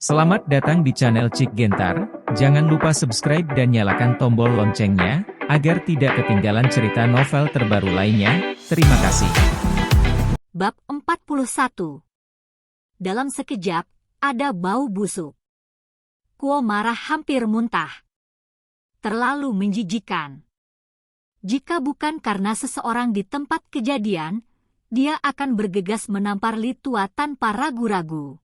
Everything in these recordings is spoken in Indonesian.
Selamat datang di channel Cik Gentar, jangan lupa subscribe dan nyalakan tombol loncengnya, agar tidak ketinggalan cerita novel terbaru lainnya. Terima kasih. Bab 41. Dalam sekejap, ada bau busuk. Kuo marah hampir muntah. Terlalu menjijikan. Jika bukan karena seseorang di tempat kejadian, dia akan bergegas menampar Li Tua tanpa ragu-ragu.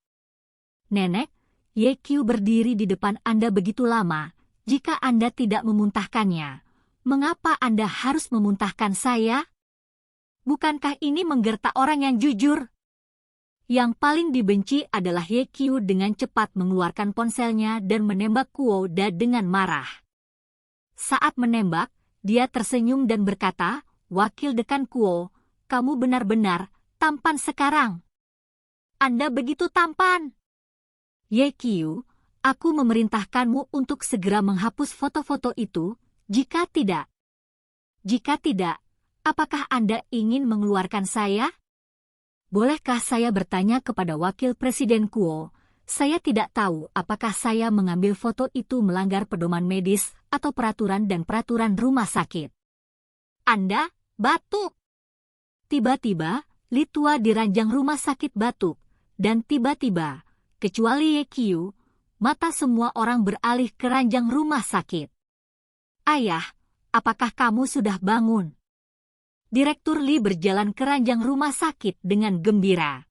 Nenek, YQ berdiri di depan Anda begitu lama. Jika Anda tidak memuntahkannya, mengapa Anda harus memuntahkan saya? Bukankah ini menggertak orang yang jujur? Yang paling dibenci adalah YQ dengan cepat mengeluarkan ponselnya dan menembak Kuo Da dengan marah. Saat menembak, dia tersenyum dan berkata, "Wakil Dekan Kuo, kamu benar-benar tampan sekarang. Anda begitu tampan. YQ, aku memerintahkanmu untuk segera menghapus foto-foto itu, jika tidak, apakah Anda ingin mengeluarkan saya? Bolehkah saya bertanya kepada Wakil Presiden Kuo? Saya tidak tahu apakah saya mengambil foto itu melanggar pedoman medis atau peraturan rumah sakit. Anda batuk." Tiba-tiba, Li Tua di ranjang rumah sakit batuk, dan tiba-tiba, kecuali YQ, mata semua orang beralih ke ranjang rumah sakit. "Ayah, apakah kamu sudah bangun?" Direktur Li berjalan ke ranjang rumah sakit dengan gembira.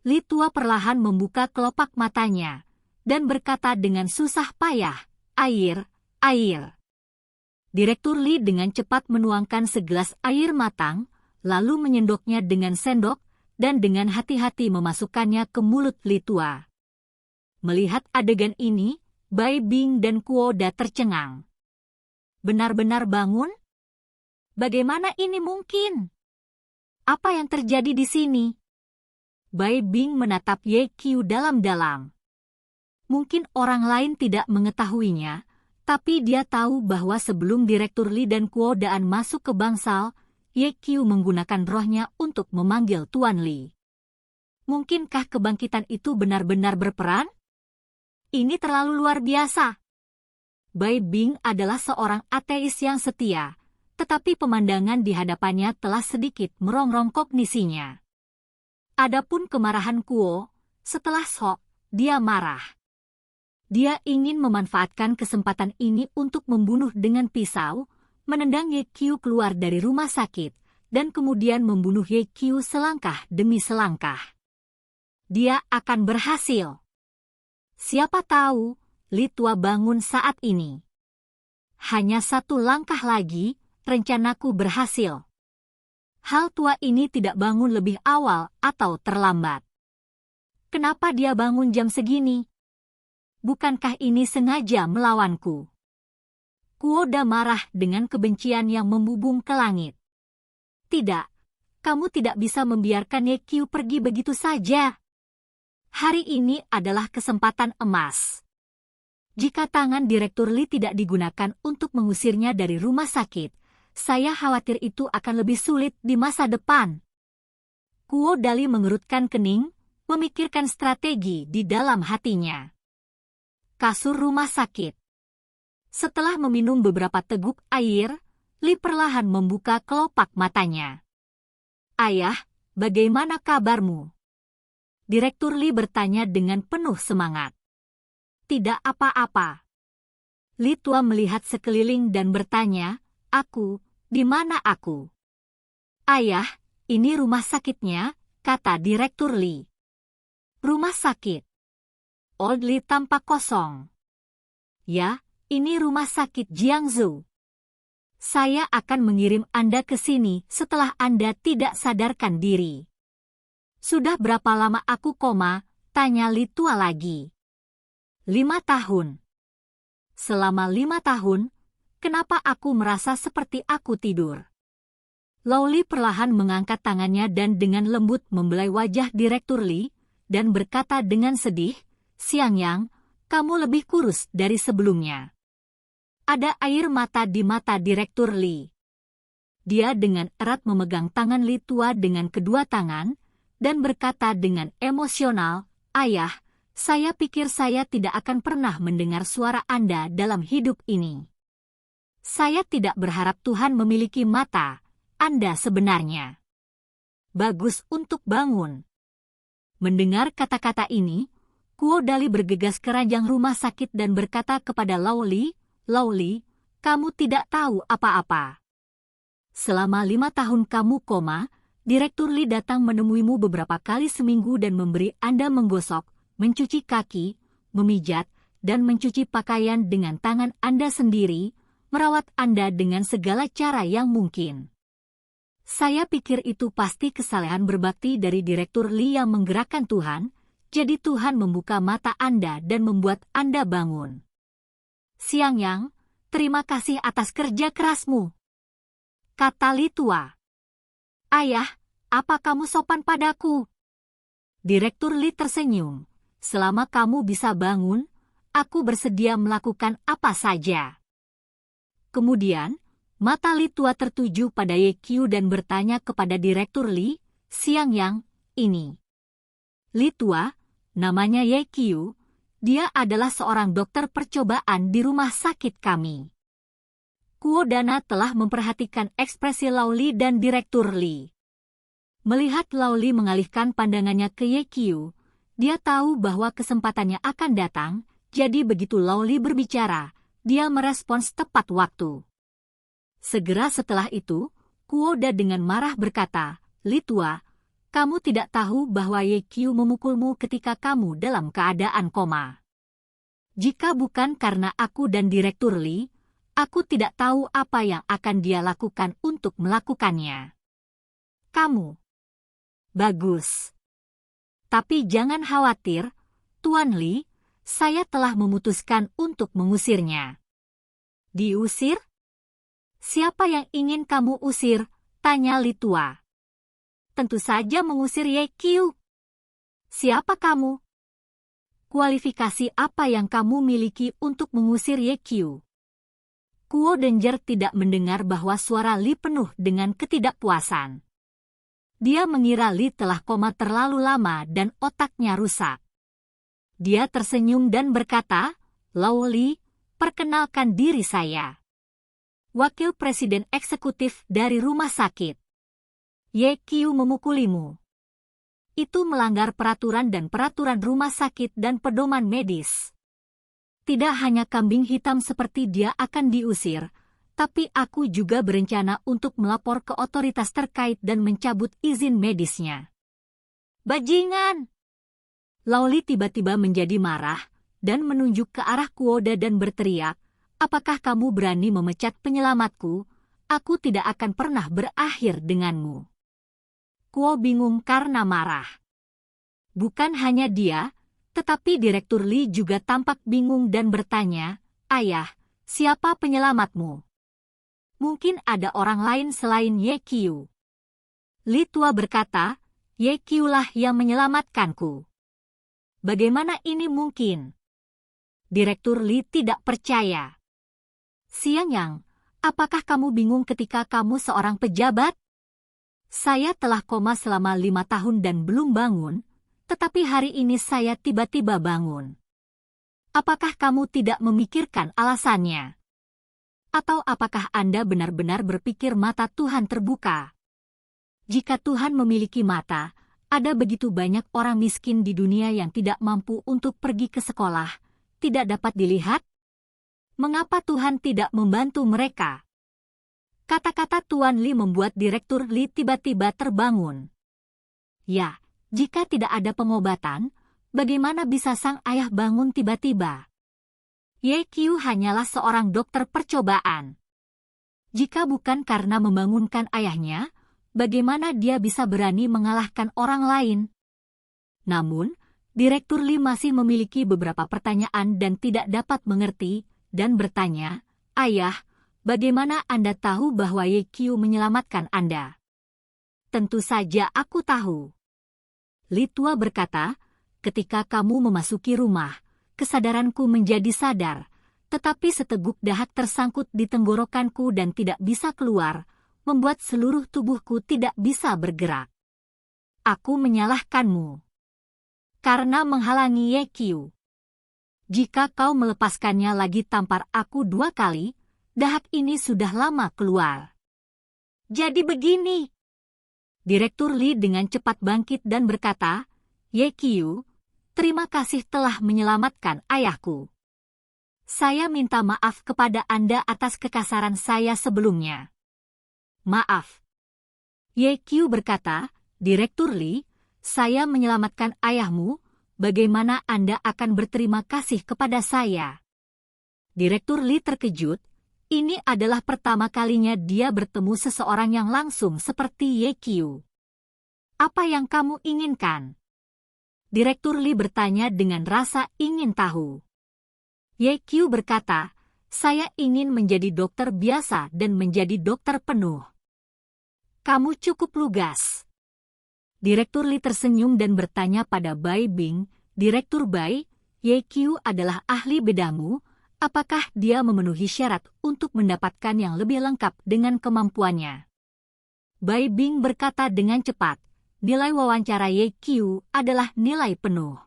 Li Tua perlahan membuka kelopak matanya, dan berkata dengan susah payah, "Air, air." Direktur Li dengan cepat menuangkan segelas air matang, lalu menyendoknya dengan sendok, dan dengan hati-hati memasukkannya ke mulut Li Tua. Melihat adegan ini, Bai Bing dan Kuo Da tercengang. "Benar-benar bangun? Bagaimana ini mungkin? Apa yang terjadi di sini?" Bai Bing menatap YQ dalam-dalam. Mungkin orang lain tidak mengetahuinya, tapi dia tahu bahwa sebelum Direktur Li dan Kuo Daan masuk ke bangsal, YQ menggunakan rohnya untuk memanggil Tuan Li. Mungkinkah kebangkitan itu benar-benar berperan? Ini terlalu luar biasa. Bai Bing adalah seorang ateis yang setia, tetapi pemandangan di hadapannya telah sedikit merongrong kognisinya. Adapun kemarahan Kuo, setelah shock, dia marah. Dia ingin memanfaatkan kesempatan ini untuk membunuh dengan pisau, menendang YQ keluar dari rumah sakit, dan kemudian membunuh YQ selangkah demi selangkah. Dia akan berhasil. Siapa tahu, Li Tua bangun saat ini. Hanya satu langkah lagi, rencanaku berhasil. Hal tua ini tidak bangun lebih awal atau terlambat. Kenapa dia bangun jam segini? Bukankah ini sengaja melawanku? Kuo Da marah dengan kebencian yang membubung ke langit. "Tidak, kamu tidak bisa membiarkan YQ pergi begitu saja. Hari ini adalah kesempatan emas. Jika tangan Direktur Li tidak digunakan untuk mengusirnya dari rumah sakit, saya khawatir itu akan lebih sulit di masa depan." Kuo Dali mengerutkan kening, memikirkan strategi di dalam hatinya. Kasur rumah sakit. Setelah meminum beberapa teguk air, Li perlahan membuka kelopak matanya. "Ayah, bagaimana kabarmu?" Direktur Li bertanya dengan penuh semangat. "Tidak apa-apa." Li Tua melihat sekeliling dan bertanya, di mana aku?" "Ayah, ini rumah sakitnya," kata Direktur Li. "Rumah sakit?" Old Li tampak kosong. "Ya, ini rumah sakit Jiangsu. Saya akan mengirim Anda ke sini setelah Anda tidak sadarkan diri." "Sudah berapa lama aku koma?" tanya Li Tua lagi. 5 tahun. "Selama 5 tahun, kenapa aku merasa seperti aku tidur?" Lao Li perlahan mengangkat tangannya dan dengan lembut membelai wajah Direktur Li, dan berkata dengan sedih, "Siang Yang, kamu lebih kurus dari sebelumnya." Ada air mata di mata Direktur Li. Dia dengan erat memegang tangan Li Tua dengan kedua tangan, dan berkata dengan emosional, "Ayah, Saya pikir saya tidak akan pernah mendengar suara Anda dalam hidup ini. Saya tidak berharap Tuhan memiliki mata Anda sebenarnya. Bagus untuk bangun. Mendengar kata-kata ini, Kuo Dali bergegas ke ranjang rumah sakit dan berkata kepada Laoli, "Laoli, kamu tidak tahu apa-apa. Selama 5 tahun kamu koma, Direktur Lee datang menemuimu beberapa kali seminggu dan memberi Anda menggosok, mencuci kaki, memijat, dan mencuci pakaian dengan tangan Anda sendiri, merawat Anda dengan segala cara yang mungkin. Saya pikir itu pasti kesalehan berbakti dari Direktur Lee yang menggerakkan Tuhan, jadi Tuhan membuka mata Anda dan membuat Anda bangun. Siang Yang, terima kasih atas kerja kerasmu," kata Lee tua. "Ayah, apa kamu sopan padaku?" Direktur Lee tersenyum. "Selama kamu bisa bangun, aku bersedia melakukan apa saja." Kemudian, mata Lee tua tertuju pada Ye Qiu dan bertanya kepada Direktur Lee, "Siang Yang, ini." Lee tua, namanya Ye Qiu, dia adalah seorang dokter percobaan di rumah sakit kami. Kuo Dana telah memperhatikan ekspresi Laoli dan Direktur Lee. Melihat Laoli mengalihkan pandangannya ke Ye Qiu, dia tahu bahwa kesempatannya akan datang, jadi begitu Laoli berbicara, dia merespons tepat waktu. Segera setelah itu, Kuo Da dengan marah berkata, "Lee tua, kamu tidak tahu bahwa Ye Qiu memukulmu ketika kamu dalam keadaan koma. Jika bukan karena aku dan Direktur Lee, aku tidak tahu apa yang akan dia lakukan untuk melakukannya. Kamu bagus. Tapi jangan khawatir, Tuan Lee, saya telah memutuskan untuk mengusirnya." "Diusir? Siapa yang ingin kamu usir?" tanya Lee tua. "Tentu saja mengusir Ye Qiu. Siapa kamu? Kualifikasi apa yang kamu miliki untuk mengusir Ye Qiu?" Kuo Danger tidak mendengar bahwa suara Lee penuh dengan ketidakpuasan. Dia mengira Lee telah koma terlalu lama dan otaknya rusak. Dia tersenyum dan berkata, "Laoli, perkenalkan diri saya. Wakil Presiden Eksekutif dari rumah sakit. Ye Qiu memukulimu. Itu melanggar peraturan dan peraturan rumah sakit dan pedoman medis. Tidak hanya kambing hitam seperti dia akan diusir, tapi aku juga berencana untuk melapor ke otoritas terkait dan mencabut izin medisnya." "Bajingan!" Laoli tiba-tiba menjadi marah dan menunjuk ke arah Kuoda dan berteriak, "Apakah kamu berani memecat penyelamatku? Aku tidak akan pernah berakhir denganmu." Kuo bingung karena marah. Bukan hanya dia, tetapi Direktur Lee juga tampak bingung dan bertanya, "Ayah, siapa penyelamatmu? Mungkin ada orang lain selain Ye Qiu." Lee tua berkata, "Ye Qiu lah yang menyelamatkanku." "Bagaimana ini mungkin?" Direktur Lee tidak percaya. "Siang Yang, apakah kamu bingung ketika kamu seorang pejabat? Saya telah koma selama 5 tahun dan belum bangun, tetapi hari ini saya tiba-tiba bangun. Apakah kamu tidak memikirkan alasannya? Atau apakah Anda benar-benar berpikir mata Tuhan terbuka? Jika Tuhan memiliki mata, ada begitu banyak orang miskin di dunia yang tidak mampu untuk pergi ke sekolah, tidak dapat dilihat? Mengapa Tuhan tidak membantu mereka?" Kata-kata Tuan Lee membuat Direktur Lee tiba-tiba terbangun. Ya, jika tidak ada pengobatan, bagaimana bisa sang ayah bangun tiba-tiba? Ye Qiu hanyalah seorang dokter percobaan. Jika bukan karena membangunkan ayahnya, bagaimana dia bisa berani mengalahkan orang lain? Namun, Direktur Lee masih memiliki beberapa pertanyaan dan tidak dapat mengerti, dan bertanya, "Ayah, bagaimana Anda tahu bahwa Ye Qiu menyelamatkan Anda?" "Tentu saja aku tahu." Lee tua berkata, "Ketika kamu memasuki rumah, kesadaranku menjadi sadar, tetapi seteguk dahak tersangkut di tenggorokanku dan tidak bisa keluar, membuat seluruh tubuhku tidak bisa bergerak. Aku menyalahkanmu. karena menghalangi Ye Qiu. Jika kau melepaskannya lagi tampar aku 2 kali, dahak ini sudah lama keluar. Jadi begini. Direktur Li dengan cepat bangkit dan berkata, Ye Qiu, terima kasih telah menyelamatkan ayahku. Saya minta maaf kepada Anda atas kekasaran saya sebelumnya. Maaf. Ye Qiu berkata, Direktur Li, saya menyelamatkan ayahmu, bagaimana Anda akan berterima kasih kepada saya? Direktur Li terkejut, ini adalah pertama kalinya dia bertemu seseorang yang langsung seperti Ye Qiu. Apa yang kamu inginkan? Direktur Li bertanya dengan rasa ingin tahu. Ye Qiu berkata, saya ingin menjadi dokter biasa dan menjadi dokter penuh. Kamu cukup lugas. Direktur Li tersenyum dan bertanya pada Bai Bing, Direktur Bai, Ye Qiu adalah ahli bedamu, apakah dia memenuhi syarat untuk mendapatkan yang lebih lengkap dengan kemampuannya? Bai Bing berkata dengan cepat, nilai wawancara Ye Qiu adalah nilai penuh.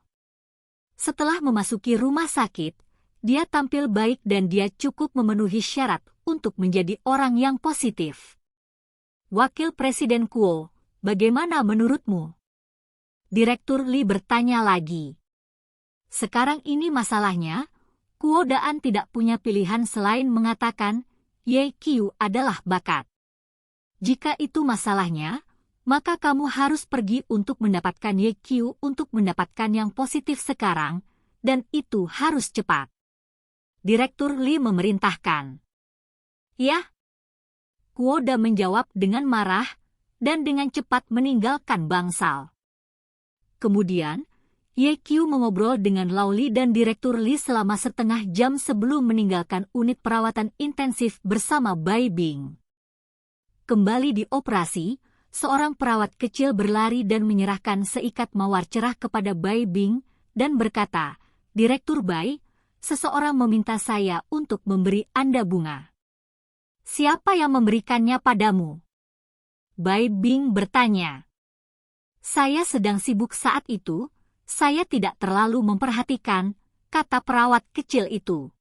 Setelah memasuki rumah sakit, dia tampil baik dan dia cukup memenuhi syarat untuk menjadi orang yang positif. Wakil Presiden Kuo, bagaimana menurutmu? Direktur Li bertanya lagi. Sekarang ini masalahnya, Kuo Daan tidak punya pilihan selain mengatakan, Ye Qiu adalah bakat. Jika itu masalahnya, maka kamu harus pergi untuk mendapatkan Ye Qiu untuk mendapatkan yang positif sekarang, dan itu harus cepat. Direktur Li memerintahkan. Ya. Kuo Da menjawab dengan marah, dan dengan cepat meninggalkan bangsal. Kemudian, Ye Qiu mengobrol dengan Lao Li dan Direktur Li selama setengah jam sebelum meninggalkan unit perawatan intensif bersama Bai Bing. Kembali di operasi, seorang perawat kecil berlari dan menyerahkan seikat mawar cerah kepada Bai Bing dan berkata, Direktur Bai, seseorang meminta saya untuk memberi Anda bunga. Siapa yang memberikannya padamu? Bai Bing bertanya. Saya sedang sibuk saat itu, saya tidak terlalu memperhatikan, kata perawat kecil itu.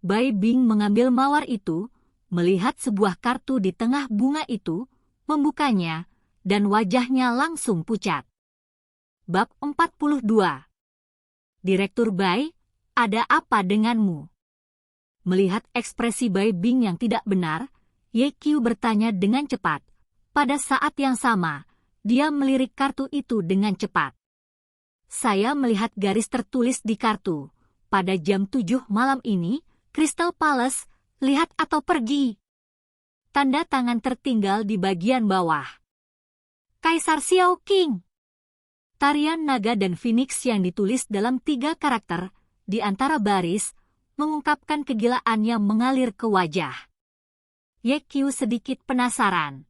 Bai Bing mengambil mawar itu, melihat sebuah kartu di tengah bunga itu, membukanya, dan wajahnya langsung pucat. Bab 42. Direktur Bai, ada apa denganmu? Melihat ekspresi Bai Bing yang tidak benar, Ye Qiu bertanya dengan cepat. Pada saat yang sama, dia melirik kartu itu dengan cepat. Saya melihat garis tertulis di kartu. Pada jam 7 malam ini, Crystal Palace, lihat atau pergi. Tanda tangan tertinggal di bagian bawah. Kaisar Xiao Qing. Tarian naga dan phoenix yang ditulis dalam 3 karakter, di antara baris, mengungkapkan kegilaan yang mengalir ke wajah. Ye Qiu sedikit penasaran.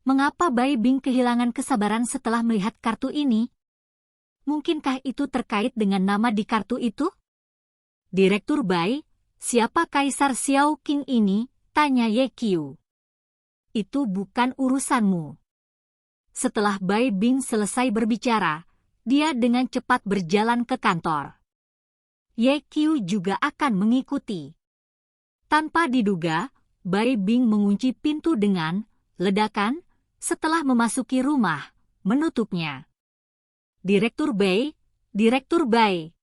Mengapa Bai Bing kehilangan kesabaran setelah melihat kartu ini? Mungkinkah itu terkait dengan nama di kartu itu? Direktur Bai, siapa Kaisar Xiao Qing ini? Tanya Ye Qiu. Itu bukan urusanmu. Setelah Bai Bing selesai berbicara, dia dengan cepat berjalan ke kantor. Ye Qiu juga akan mengikuti. Tanpa diduga, Bai Bing mengunci pintu dengan ledakan, setelah memasuki rumah, menutupnya. Direktur Bai, Direktur Bai.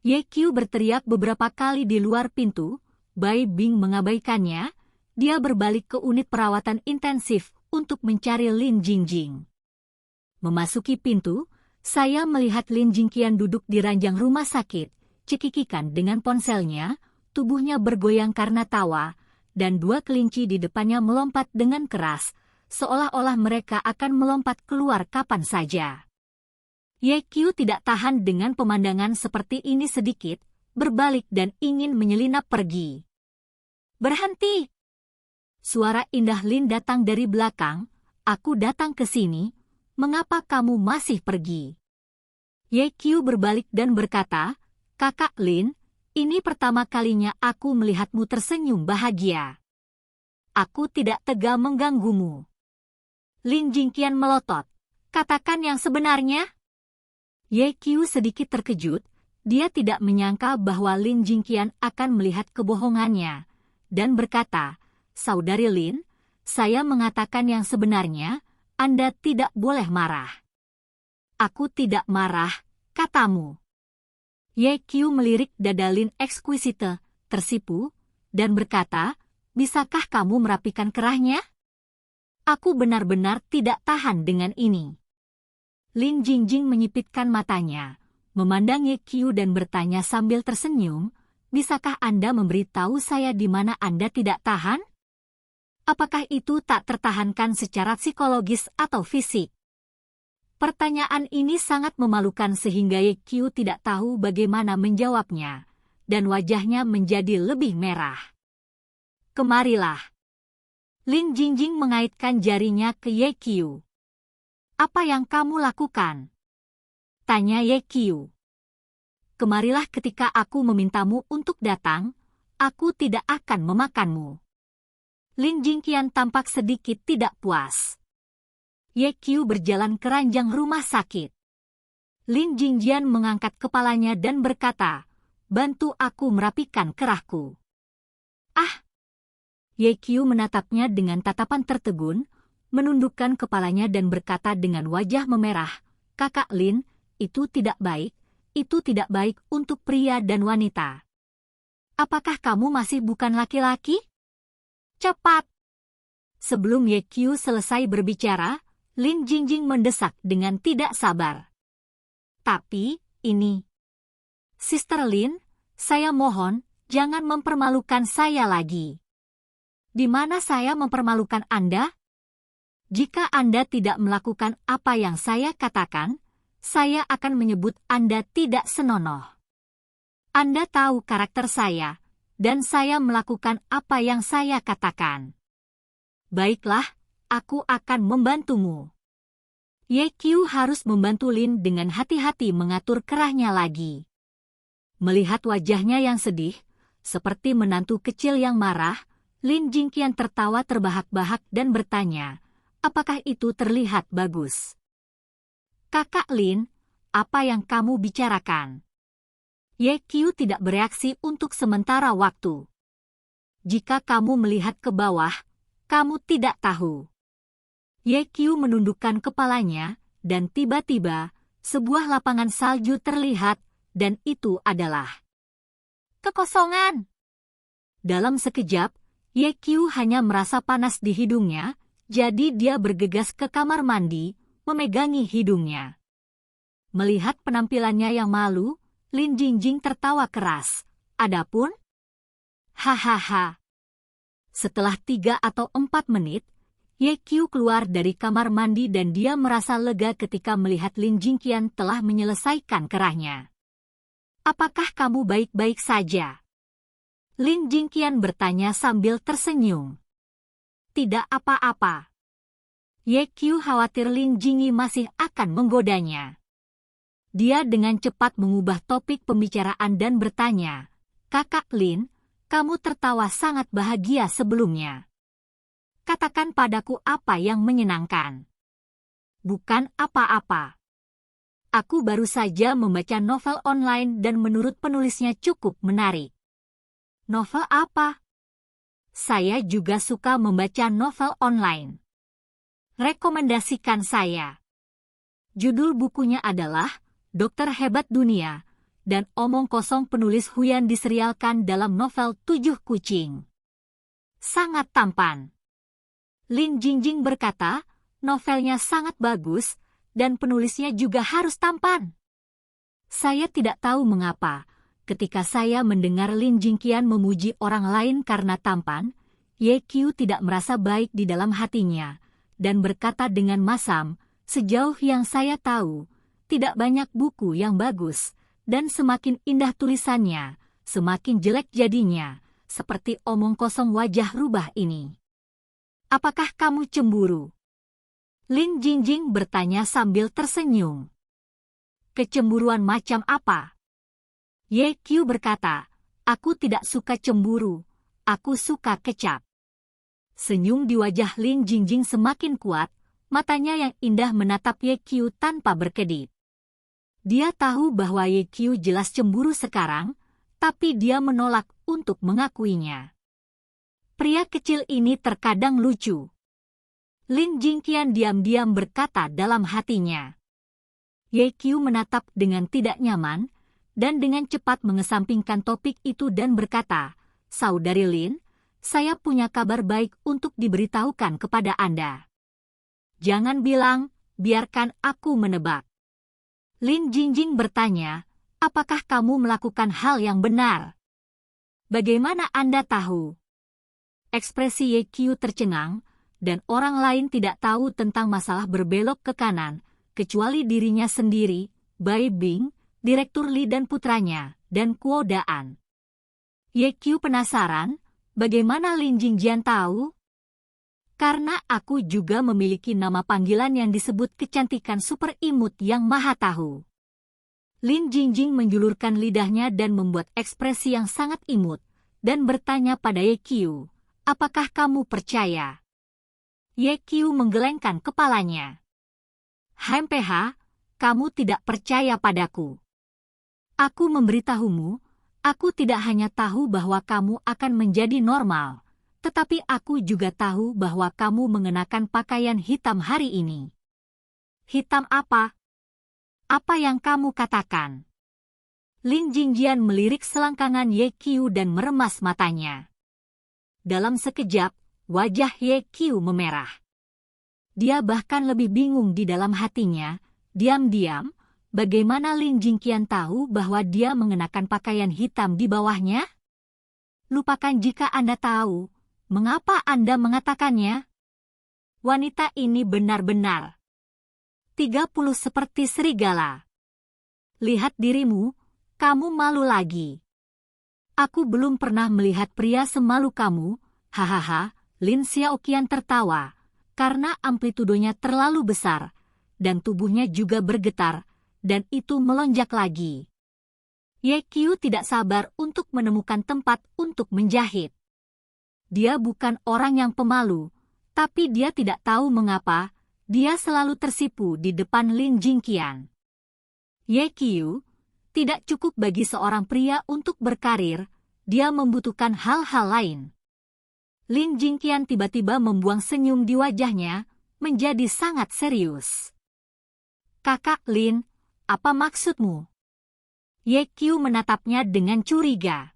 Ye Qiu berteriak beberapa kali di luar pintu, Bai Bing mengabaikannya, dia berbalik ke unit perawatan intensif untuk mencari Lin Jingjing. Memasuki pintu, saya melihat Lin Jingqian duduk di ranjang rumah sakit, cekikikan dengan ponselnya, tubuhnya bergoyang karena tawa, dan 2 kelinci di depannya melompat dengan keras, seolah-olah mereka akan melompat keluar kapan saja. Ye Qiu tidak tahan dengan pemandangan seperti ini sedikit, berbalik dan ingin menyelinap pergi. Berhenti! Suara indah Lin datang dari belakang, aku datang ke sini, mengapa kamu masih pergi? Ye Qiu berbalik dan berkata, Kakak Lin, ini pertama kalinya aku melihatmu tersenyum bahagia. Aku tidak tega mengganggumu. Lin Jingqian melotot. Katakan yang sebenarnya. Ye Qiu sedikit terkejut, dia tidak menyangka bahwa Lin Jingqian akan melihat kebohongannya, dan berkata, "Saudari Lin, saya mengatakan yang sebenarnya, Anda tidak boleh marah." "Aku tidak marah," katamu. Ye Qiu melirik dada Lin ekskuisite, tersipu, dan berkata, "Bisakah kamu merapikan kerahnya? Aku benar-benar tidak tahan dengan ini." Lin Jingjing menyipitkan matanya, memandang Ye Qiu dan bertanya sambil tersenyum, "Bisakah Anda memberitahu saya di mana Anda tidak tahan? Apakah itu tak tertahankan secara psikologis atau fisik?" Pertanyaan ini sangat memalukan sehingga Ye Qiu tidak tahu bagaimana menjawabnya, dan wajahnya menjadi lebih merah. "Kemarilah." Lin Jingjing mengaitkan jarinya ke Ye Qiu. "Apa yang kamu lakukan?" tanya Ye Qiu. "Kemarilah ketika aku memintamu untuk datang, aku tidak akan memakanmu." Lin Jingqian tampak sedikit tidak puas. Ye Qiu berjalan ke ranjang rumah sakit. Lin Jingjian mengangkat kepalanya dan berkata, "Bantu aku merapikan kerahku." "Ah!" Ye Qiu menatapnya dengan tatapan tertegun, menundukkan kepalanya dan berkata dengan wajah memerah, "Kakak Lin, itu tidak baik untuk pria dan wanita. Apakah kamu masih bukan laki-laki? Cepat!" Sebelum Ye Qiu selesai berbicara, Lin Jingjing mendesak dengan tidak sabar. "Tapi, ini... Sister Lin, saya mohon, jangan mempermalukan saya lagi." "Di mana saya mempermalukan Anda? Jika Anda tidak melakukan apa yang saya katakan, saya akan menyebut Anda tidak senonoh. Anda tahu karakter saya, dan saya melakukan apa yang saya katakan. Baiklah, aku akan membantumu." Ye Qiu harus membantu Lin dengan hati-hati mengatur kerahnya lagi. Melihat wajahnya yang sedih, seperti menantu kecil yang marah, Lin Jingqian tertawa terbahak-bahak dan bertanya, "Apakah itu terlihat bagus?" "Kakak Lin, apa yang kamu bicarakan?" Ye Qiu tidak bereaksi untuk sementara waktu. "Jika kamu melihat ke bawah, kamu tidak tahu." Ye Qiu menundukkan kepalanya, dan tiba-tiba, sebuah lapangan salju terlihat, dan itu adalah kekosongan. Dalam sekejap, Ye Qiu hanya merasa panas di hidungnya, jadi dia bergegas ke kamar mandi, memegangi hidungnya. Melihat penampilannya yang malu, Lin Jingjing tertawa keras. Adapun, hahaha. Setelah 3 atau 4 menit, Ye Qiu keluar dari kamar mandi dan dia merasa lega ketika melihat Lin Jingqian telah menyelesaikan kerahnya. "Apakah kamu baik-baik saja?" Lin Jingqian bertanya sambil tersenyum. "Tidak apa-apa." Ye Qiu khawatir Lin Jingyi masih akan menggodanya. Dia dengan cepat mengubah topik pembicaraan dan bertanya, "Kakak Lin, kamu tertawa sangat bahagia sebelumnya. Katakan padaku apa yang menyenangkan." "Bukan apa-apa. Aku baru saja membaca novel online dan menurut penulisnya cukup menarik." "Novel apa?" "Saya juga suka membaca novel online. Rekomendasikan saya." Judul bukunya adalah Dokter Hebat Dunia, dan omong kosong penulis Huyan diserialkan dalam novel 7 Kucing. Sangat tampan. Lin Jingjing berkata, novelnya sangat bagus, dan penulisnya juga harus tampan. Saya tidak tahu mengapa, ketika saya mendengar Lin Jingqian memuji orang lain karena tampan, Ye Qiu tidak merasa baik di dalam hatinya, dan berkata dengan masam, "Sejauh yang saya tahu, tidak banyak buku yang bagus, dan semakin indah tulisannya, semakin jelek jadinya, seperti omong kosong wajah rubah ini. Apakah kamu cemburu?" Lin Jingjing bertanya sambil tersenyum. "Kecemburuan macam apa?" Ye Qiu berkata, "Aku tidak suka cemburu, aku suka kecap." Senyum di wajah Lin Jingjing semakin kuat, matanya yang indah menatap Ye Qiu tanpa berkedip. Dia tahu bahwa YQ jelas cemburu sekarang, tapi dia menolak untuk mengakuinya. Pria kecil ini terkadang lucu. Lin Jingqian diam-diam berkata dalam hatinya. YQ menatap dengan tidak nyaman, dan dengan cepat mengesampingkan topik itu dan berkata, "Saudari Lin, saya punya kabar baik untuk diberitahukan kepada Anda. Jangan bilang, biarkan aku menebak." Lin Jingjing bertanya, "Apakah kamu melakukan hal yang benar? Bagaimana Anda tahu?" Ekspresi YQ tercengang, dan orang lain tidak tahu tentang masalah berbelok ke kanan, kecuali dirinya sendiri, Bai Bing, Direktur Li dan putranya, dan Kuo Daan. YQ penasaran, bagaimana Lin Jingjian tahu? Karena aku juga memiliki nama panggilan yang disebut kecantikan super imut yang maha tahu. Lin Jingjing menjulurkan lidahnya dan membuat ekspresi yang sangat imut, dan bertanya pada YQ, "Apakah kamu percaya?" YQ menggelengkan kepalanya. "HMPH, kamu tidak percaya padaku. Aku memberitahumu, aku tidak hanya tahu bahwa kamu akan menjadi normal, tetapi aku juga tahu bahwa kamu mengenakan pakaian hitam hari ini." "Hitam apa? Apa yang kamu katakan?" Lin Jingjian melirik selangkangan YQ dan meremas matanya. Dalam sekejap, wajah YQ memerah. Dia bahkan lebih bingung di dalam hatinya, diam-diam, bagaimana Lin Jingqian tahu bahwa dia mengenakan pakaian hitam di bawahnya? "Lupakan jika Anda tahu. Mengapa Anda mengatakannya?" Wanita ini benar-benar 30 seperti serigala. "Lihat dirimu, kamu malu lagi." "Aku belum pernah melihat pria semalu kamu." Hahaha, Lin Xiaoqian tertawa, karena amplitudonya terlalu besar, dan tubuhnya juga bergetar, dan itu melonjak lagi. YQ tidak sabar untuk menemukan tempat untuk menjahit. Dia bukan orang yang pemalu, tapi dia tidak tahu mengapa dia selalu tersipu di depan Lin Jingqian. YQ, tidak cukup bagi seorang pria untuk berkarir, dia membutuhkan hal-hal lain. Lin Jingqian tiba-tiba membuang senyum di wajahnya, menjadi sangat serius. "Kakak Lin, apa maksudmu?" YQ menatapnya dengan curiga.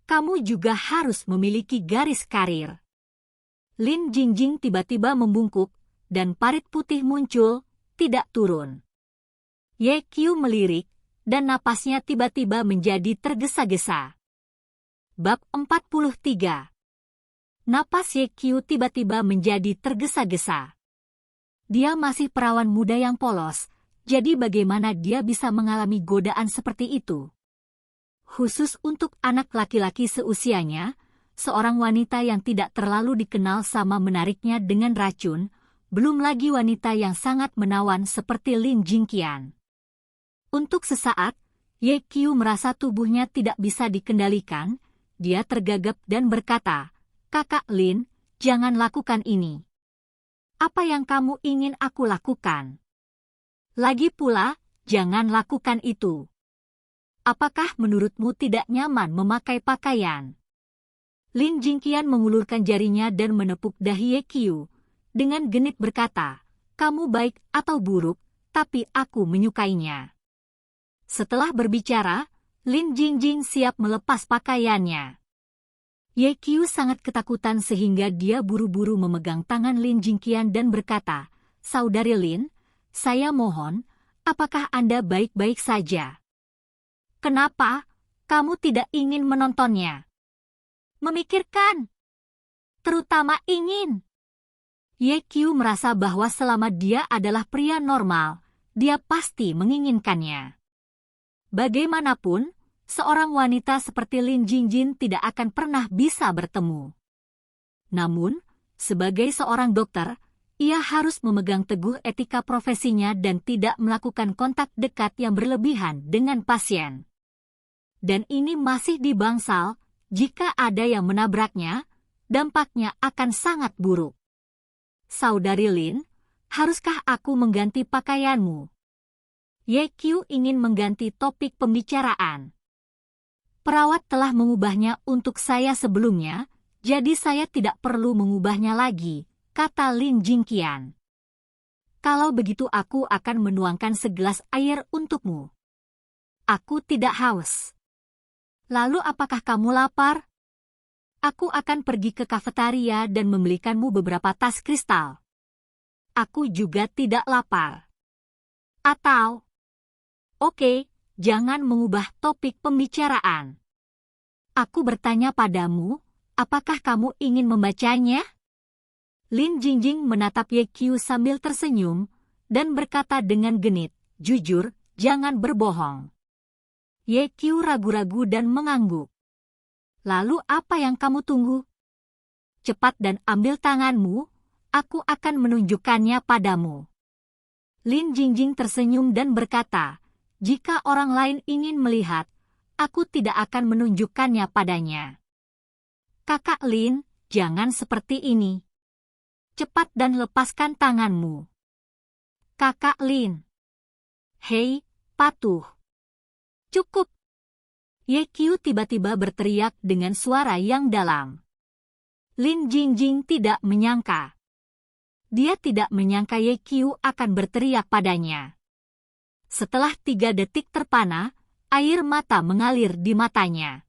"Kamu juga harus memiliki garis karir." Lin Jingjing tiba-tiba membungkuk, dan parit putih muncul, tidak turun. YQ melirik, dan napasnya tiba-tiba menjadi tergesa-gesa. Bab 43. Napas YQ tiba-tiba menjadi tergesa-gesa. Dia masih perawan muda yang polos, jadi bagaimana dia bisa mengalami godaan seperti itu? Khusus untuk anak laki-laki seusianya, seorang wanita yang tidak terlalu dikenal sama menariknya dengan racun, belum lagi wanita yang sangat menawan seperti Lin Jingqian. Untuk sesaat, YQ merasa tubuhnya tidak bisa dikendalikan, dia tergagap dan berkata, "Kakak Lin, jangan lakukan ini. Apa yang kamu ingin aku lakukan? Lagi pula, jangan lakukan itu. Apakah menurutmu tidak nyaman memakai pakaian?" Lin Jingqian mengulurkan jarinya dan menepuk dahi YQ, dengan genit berkata, "Kamu baik atau buruk, tapi aku menyukainya." Setelah berbicara, Lin Jingjing siap melepas pakaiannya. YQ sangat ketakutan sehingga dia buru-buru memegang tangan Lin Jingqian dan berkata, "Saudari Lin, saya mohon, apakah Anda baik-baik saja? Kenapa kamu tidak ingin menontonnya?" "Memikirkan. Terutama ingin." YQ merasa bahwa selama dia adalah pria normal, dia pasti menginginkannya. Bagaimanapun, seorang wanita seperti Lin Jingjing tidak akan pernah bisa bertemu. Namun, sebagai seorang dokter, ia harus memegang teguh etika profesinya dan tidak melakukan kontak dekat yang berlebihan dengan pasien. Dan ini masih di bangsal, jika ada yang menabraknya, dampaknya akan sangat buruk. "Saudari Lin, haruskah aku mengganti pakaianmu?" Ye Qiu ingin mengganti topik pembicaraan. Perawat telah mengubahnya untuk saya sebelumnya, jadi saya tidak perlu mengubahnya lagi, kata Lin Jingqian. Kalau begitu aku akan menuangkan segelas air untukmu. Aku tidak haus. Lalu apakah kamu lapar? Aku akan pergi ke kafetaria dan membelikanmu beberapa tas kristal. Aku juga tidak lapar. Atau, oke, jangan mengubah topik pembicaraan. Aku bertanya padamu, apakah kamu ingin membacanya? Lin Jingjing menatap Ye Qiu sambil tersenyum, dan berkata dengan genit, jujur, jangan berbohong. Ye Qiu ragu-ragu dan mengangguk. Lalu apa yang kamu tunggu? Cepat dan ambil tanganmu, aku akan menunjukkannya padamu. Lin Jingjing tersenyum dan berkata, jika orang lain ingin melihat, aku tidak akan menunjukkannya padanya. Kakak Lin, jangan seperti ini. Cepat dan lepaskan tanganmu. Kakak Lin. Hei, patuh. Cukup. Ye Qiu tiba-tiba berteriak dengan suara yang dalam. Lin Jingjing tidak menyangka. Dia tidak menyangka Ye Qiu akan berteriak padanya. Setelah 3 detik terpana, air mata mengalir di matanya.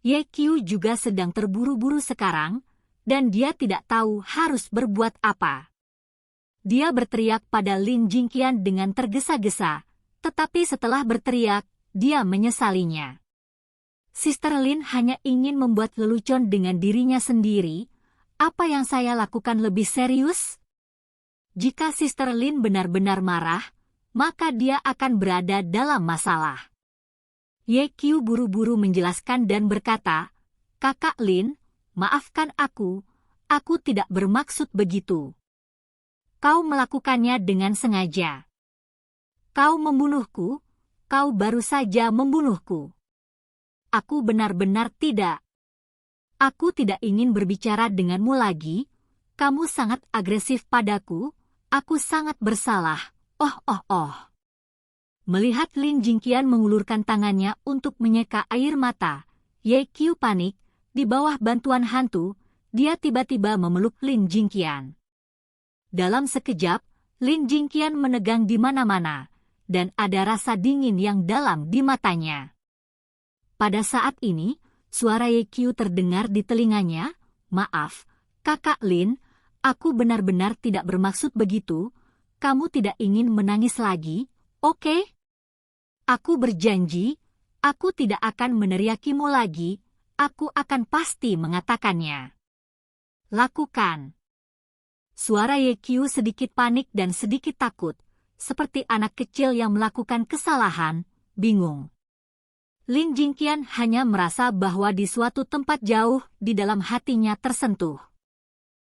Ye Qiu juga sedang terburu-buru sekarang, dan dia tidak tahu harus berbuat apa. Dia berteriak pada Lin Jingqian dengan tergesa-gesa, tetapi setelah berteriak, dia menyesalinya. Sister Lin hanya ingin membuat lelucon dengan dirinya sendiri. Apa yang saya lakukan lebih serius? Jika Sister Lin benar-benar marah, maka dia akan berada dalam masalah. Ye Qiu buru-buru menjelaskan dan berkata, Kakak Lin, maafkan aku tidak bermaksud begitu. Kau melakukannya dengan sengaja. Kau membunuhku, kau baru saja membunuhku. Aku benar-benar tidak. Aku tidak ingin berbicara denganmu lagi, kamu sangat agresif padaku, aku sangat bersalah, oh. Melihat Lin Jingqian mengulurkan tangannya untuk menyeka air mata, Ye Qiu panik. Di bawah bantuan hantu, dia tiba-tiba memeluk Lin Jingqian. Dalam sekejap, Lin Jingqian menegang di mana-mana, dan ada rasa dingin yang dalam di matanya. Pada saat ini, suara Ye Qiu terdengar di telinganya, maaf, Kakak Lin, aku benar-benar tidak bermaksud begitu, kamu tidak ingin menangis lagi, oke? Aku berjanji, aku tidak akan meneriakimu lagi, aku akan pasti mengatakannya. Lakukan. Suara Ye Qiu sedikit panik dan sedikit takut, seperti anak kecil yang melakukan kesalahan, bingung. Lin Jingqian hanya merasa bahwa di suatu tempat jauh di dalam hatinya tersentuh.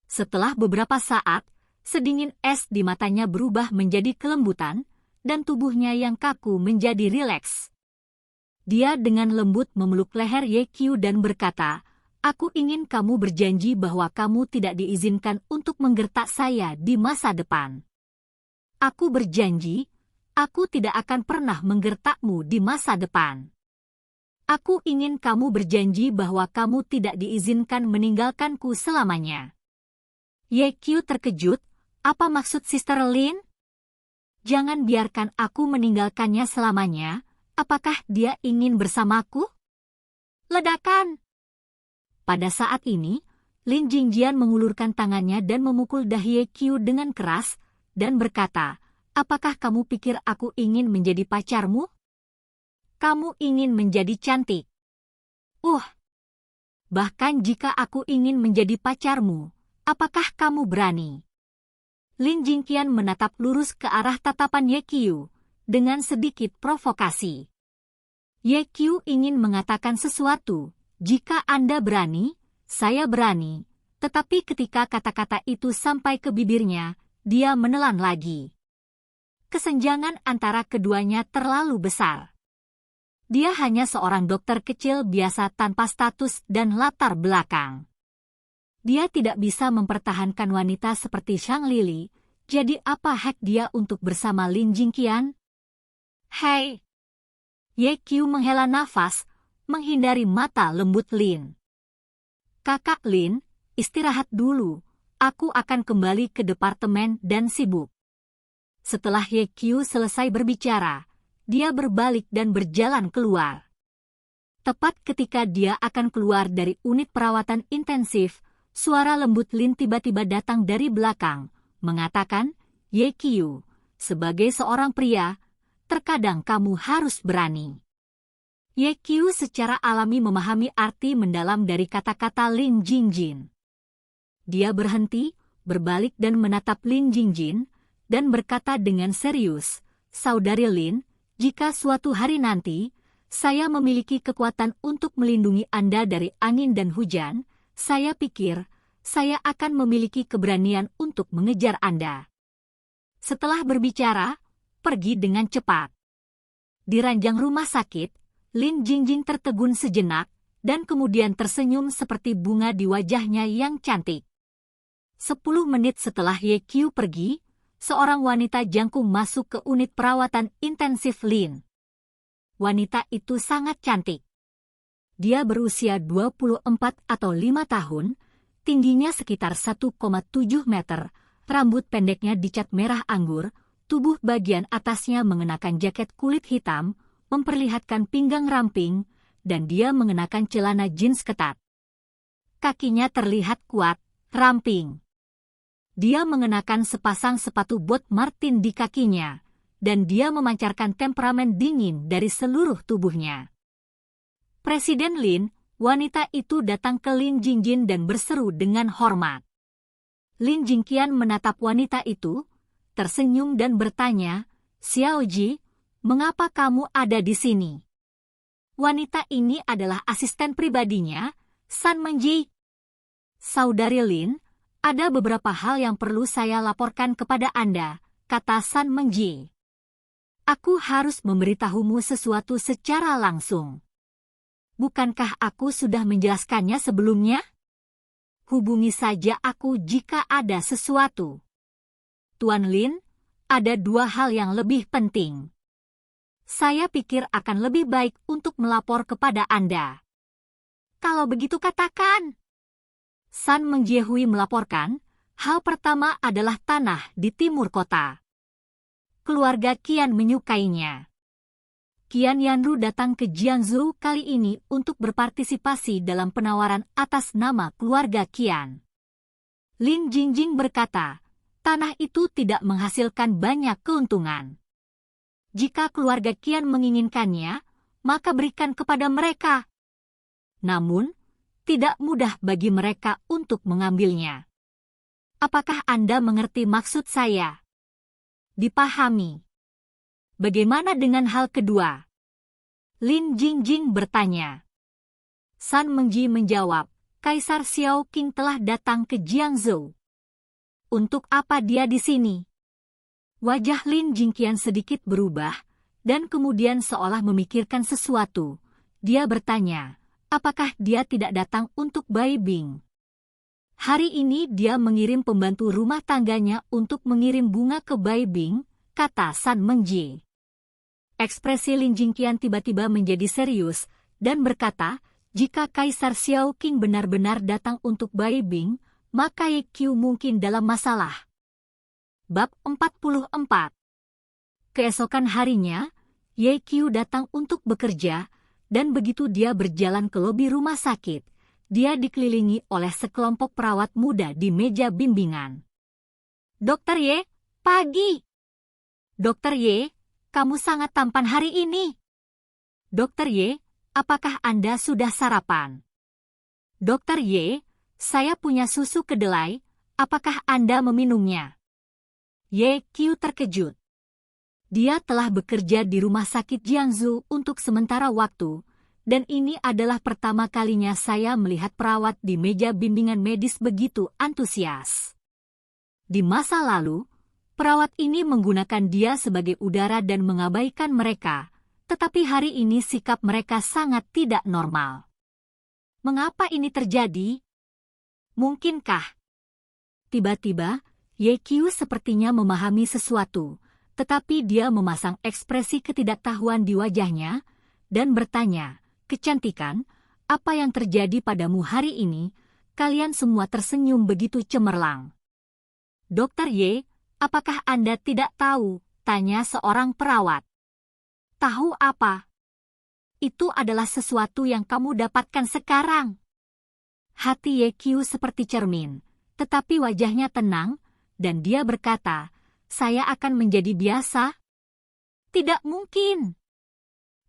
Setelah beberapa saat, sedingin es di matanya berubah menjadi kelembutan, dan tubuhnya yang kaku menjadi rileks. Dia dengan lembut memeluk leher Ye Qiu dan berkata, aku ingin kamu berjanji bahwa kamu tidak diizinkan untuk menggertak saya di masa depan. Aku berjanji, aku tidak akan pernah menggertakmu di masa depan. Aku ingin kamu berjanji bahwa kamu tidak diizinkan meninggalkanku selamanya. Ye Qiu terkejut, apa maksud Sister Lin? Jangan biarkan aku meninggalkannya selamanya. Apakah dia ingin bersamaku? Ledakan! Pada saat ini, Lin Jingqian mengulurkan tangannya dan memukul dahi Ye Qiu dengan keras, dan berkata, apakah kamu pikir aku ingin menjadi pacarmu? Kamu ingin menjadi cantik. Bahkan jika aku ingin menjadi pacarmu, apakah kamu berani? Lin Jingqian menatap lurus ke arah tatapan Ye Qiu, dengan sedikit provokasi. Ye Qiu ingin mengatakan sesuatu, jika Anda berani, saya berani, tetapi ketika kata-kata itu sampai ke bibirnya, dia menelan lagi. Kesenjangan antara keduanya terlalu besar. Dia hanya seorang dokter kecil biasa tanpa status dan latar belakang. Dia tidak bisa mempertahankan wanita seperti Shang Lili, jadi apa hak dia untuk bersama Lin Jingqian? Hei! Ye Qiu menghela nafas, menghindari mata lembut Lin. Kakak Lin, istirahat dulu. Aku akan kembali ke departemen dan sibuk. Setelah Ye Qiu selesai berbicara, dia berbalik dan berjalan keluar. Tepat ketika dia akan keluar dari unit perawatan intensif, suara lembut Lin tiba-tiba datang dari belakang, mengatakan, Ye Qiu, sebagai seorang pria, terkadang kamu harus berani. Ye Qiu secara alami memahami arti mendalam dari kata-kata Lin Jingjin. Dia berhenti, berbalik dan menatap Lin Jingjin, dan berkata dengan serius, Saudari Lin, jika suatu hari nanti, saya memiliki kekuatan untuk melindungi Anda dari angin dan hujan, saya pikir, saya akan memiliki keberanian untuk mengejar Anda. Setelah berbicara, pergi dengan cepat. Di ranjang rumah sakit, Lin Jingjing tertegun sejenak, dan kemudian tersenyum seperti bunga di wajahnya yang cantik. 10 menit setelah Ye Qiu pergi, seorang wanita jangkung masuk ke unit perawatan intensif Lin. Wanita itu sangat cantik. Dia berusia 24 atau 5 tahun, tingginya sekitar 1,7 meter, rambut pendeknya dicat merah anggur, tubuh bagian atasnya mengenakan jaket kulit hitam, memperlihatkan pinggang ramping, dan dia mengenakan celana jeans ketat. Kakinya terlihat kuat, ramping. Dia mengenakan sepasang sepatu bot Martin di kakinya, dan dia memancarkan temperamen dingin dari seluruh tubuhnya. Presiden Lin, wanita itu datang ke Lin Jingjin dan berseru dengan hormat. Lin Jingqian menatap wanita itu, tersenyum dan bertanya, Xiao Ji, mengapa kamu ada di sini? Wanita ini adalah asisten pribadinya, San Mengji. Saudari Lin, ada beberapa hal yang perlu saya laporkan kepada Anda, kata San Mengji. Aku harus memberitahumu sesuatu secara langsung. Bukankah aku sudah menjelaskannya sebelumnya? Hubungi saja aku jika ada sesuatu. Tuan Lin, ada 2 hal yang lebih penting. Saya pikir akan lebih baik untuk melapor kepada Anda. Kalau begitu katakan. San Mengjihui melaporkan, hal pertama adalah tanah di timur kota. Keluarga Qian menyukainya. Qian Yanru datang ke Jiangsu kali ini untuk berpartisipasi dalam penawaran atas nama keluarga Qian. Lin Jingjing berkata, tanah itu tidak menghasilkan banyak keuntungan. Jika keluarga Qian menginginkannya, maka berikan kepada mereka. Namun, tidak mudah bagi mereka untuk mengambilnya. Apakah Anda mengerti maksud saya? Dipahami. Bagaimana dengan hal kedua? Lin Jingjing bertanya. San Mengji menjawab, Kaisar Xiao Qing telah datang ke Jiangsu. Untuk apa dia di sini? Wajah Lin Jingqian sedikit berubah, dan kemudian seolah memikirkan sesuatu. Dia bertanya, apakah dia tidak datang untuk Bai Bing? Hari ini dia mengirim pembantu rumah tangganya untuk mengirim bunga ke Bai Bing, kata San Mengji. Ekspresi Lin Jingqian tiba-tiba menjadi serius, dan berkata, jika Kaisar Xiao Qing benar-benar datang untuk Bai Bing, maka Ye Qiu mungkin dalam masalah. Bab 44. Keesokan harinya, Ye Qiu datang untuk bekerja, dan begitu dia berjalan ke lobi rumah sakit, dia dikelilingi oleh sekelompok perawat muda di meja bimbingan. Dokter Ye, pagi. Dokter Ye, kamu sangat tampan hari ini. Dokter Ye, apakah Anda sudah sarapan? Dokter Ye, saya punya susu kedelai, apakah Anda meminumnya? Ye Qiu terkejut. Dia telah bekerja di rumah sakit Jiangsu untuk sementara waktu, dan ini adalah pertama kalinya saya melihat perawat di meja bimbingan medis begitu antusias. Di masa lalu, perawat ini menggunakan dia sebagai udara dan mengabaikan mereka, tetapi hari ini sikap mereka sangat tidak normal. Mengapa ini terjadi? Mungkinkah? Tiba-tiba, Ye Qiu sepertinya memahami sesuatu, tetapi dia memasang ekspresi ketidaktahuan di wajahnya dan bertanya, "Kecantikan, apa yang terjadi padamu hari ini?" Kalian semua tersenyum begitu cemerlang. "Dokter Y, apakah Anda tidak tahu?" tanya seorang perawat. "Tahu apa? Itu adalah sesuatu yang kamu dapatkan sekarang." Hati YQ seperti cermin, tetapi wajahnya tenang, dan dia berkata, "Saya akan menjadi biasa?" "Tidak mungkin.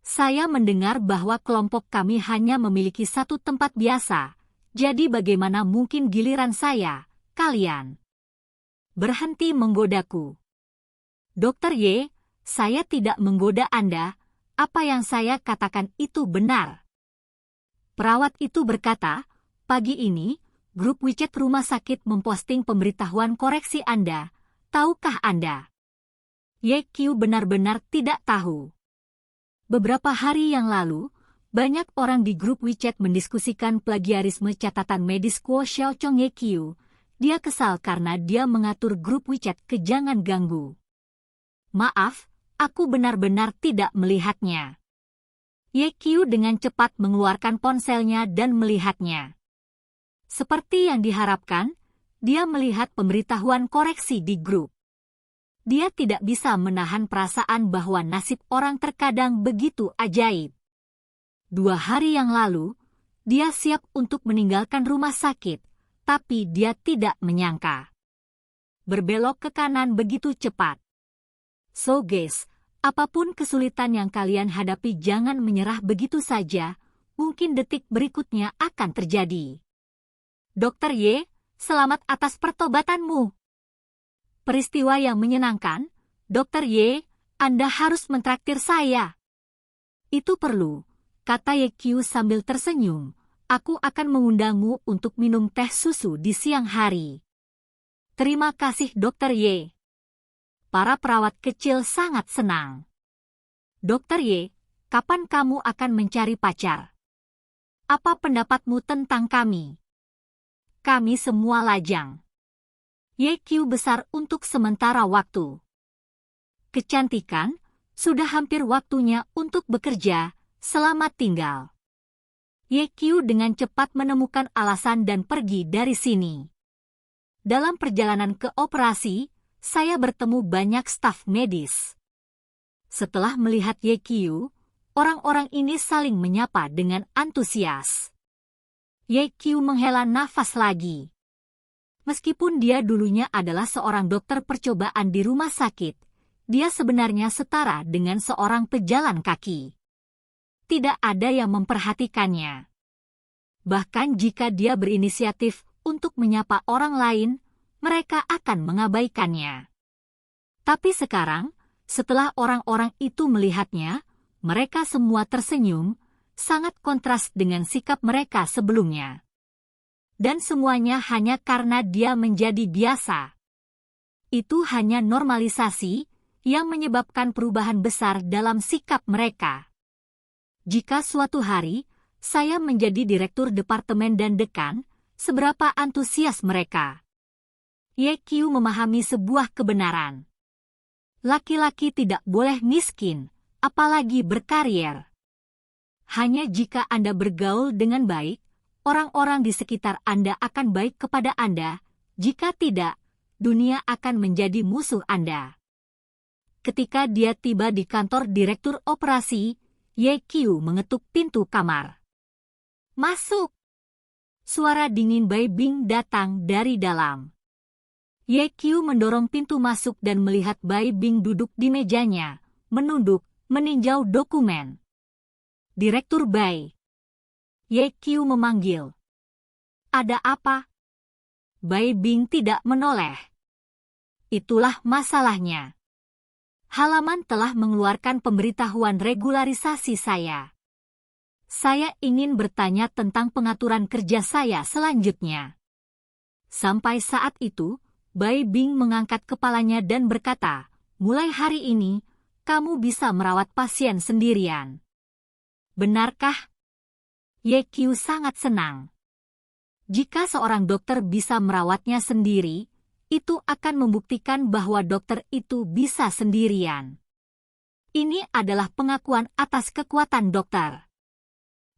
Saya mendengar bahwa kelompok kami hanya memiliki satu tempat biasa, jadi bagaimana mungkin giliran saya, kalian? Berhenti menggodaku." "Dokter Y, saya tidak menggoda Anda, apa yang saya katakan itu benar." Perawat itu berkata, "Pagi ini, grup WeChat rumah sakit memposting pemberitahuan koreksi Anda. Tahukah Anda?" YQ benar-benar tidak tahu. Beberapa hari yang lalu, banyak orang di grup WeChat mendiskusikan plagiarisme catatan medis Kuo Xiaochong YQ. Dia kesal karena dia mengatur grup WeChat ke "Jangan ganggu." "Maaf, aku benar-benar tidak melihatnya." YQ dengan cepat mengeluarkan ponselnya dan melihatnya. Seperti yang diharapkan, dia melihat pemberitahuan koreksi di grup. Dia tidak bisa menahan perasaan bahwa nasib orang terkadang begitu ajaib. 2 hari yang lalu, dia siap untuk meninggalkan rumah sakit, tapi dia tidak menyangka berbelok ke kanan begitu cepat. So guys, apapun kesulitan yang kalian hadapi, jangan menyerah begitu saja, mungkin detik berikutnya akan terjadi. "Dokter Y, selamat atas pertobatanmu." "Peristiwa yang menyenangkan, Dokter Y, Anda harus mentraktir saya." "Itu perlu," kata YQ sambil tersenyum. "Aku akan mengundangmu untuk minum teh susu di siang hari." "Terima kasih Dokter Y." Para perawat kecil sangat senang. "Dokter Y, kapan kamu akan mencari pacar? Apa pendapatmu tentang kami? Kami semua lajang." YQ besar untuk sementara waktu. "Kecantikan, sudah hampir waktunya untuk bekerja, selamat tinggal." YQ dengan cepat menemukan alasan dan pergi dari sini. Dalam perjalanan ke operasi, saya bertemu banyak staf medis. Setelah melihat YQ, orang-orang ini saling menyapa dengan antusias. YQ menghela nafas lagi. Meskipun dia dulunya adalah seorang dokter percobaan di rumah sakit, dia sebenarnya setara dengan seorang pejalan kaki. Tidak ada yang memperhatikannya. Bahkan jika dia berinisiatif untuk menyapa orang lain, mereka akan mengabaikannya. Tapi sekarang, setelah orang-orang itu melihatnya, mereka semua tersenyum, sangat kontras dengan sikap mereka sebelumnya. Dan semuanya hanya karena dia menjadi biasa. Itu hanya normalisasi yang menyebabkan perubahan besar dalam sikap mereka. Jika suatu hari saya menjadi direktur departemen dan dekan, seberapa antusias mereka. YQ memahami sebuah kebenaran. Laki-laki tidak boleh miskin, apalagi berkarier. Hanya jika Anda bergaul dengan baik, orang-orang di sekitar Anda akan baik kepada Anda. Jika tidak, dunia akan menjadi musuh Anda. Ketika dia tiba di kantor direktur operasi, YQ mengetuk pintu kamar. "Masuk!" Suara dingin Bai Bing datang dari dalam. YQ mendorong pintu masuk dan melihat Bai Bing duduk di mejanya, menunduk, meninjau dokumen. "Direktur Bai." YQ memanggil. "Ada apa?" Bai Bing tidak menoleh. "Itulah masalahnya. Halaman telah mengeluarkan pemberitahuan regularisasi saya. Saya ingin bertanya tentang pengaturan kerja saya selanjutnya." Sampai saat itu, Bai Bing mengangkat kepalanya dan berkata, "Mulai hari ini, kamu bisa merawat pasien sendirian." "Benarkah?" YQ sangat senang. Jika seorang dokter bisa merawatnya sendiri, itu akan membuktikan bahwa dokter itu bisa sendirian. Ini adalah pengakuan atas kekuatan dokter.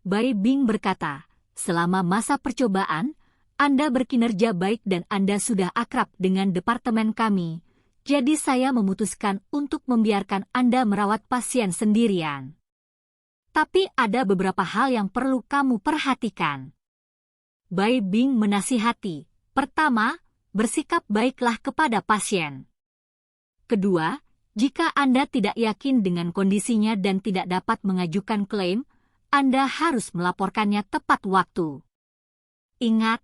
Bai Bing berkata, selama masa percobaan, Anda berkinerja baik dan Anda sudah akrab dengan departemen kami, jadi saya memutuskan untuk membiarkan Anda merawat pasien sendirian. Tapi ada beberapa hal yang perlu kamu perhatikan. Bai Bing menasihati. Pertama, bersikap baiklah kepada pasien. Kedua, jika Anda tidak yakin dengan kondisinya dan tidak dapat mengajukan klaim, Anda harus melaporkannya tepat waktu. Ingat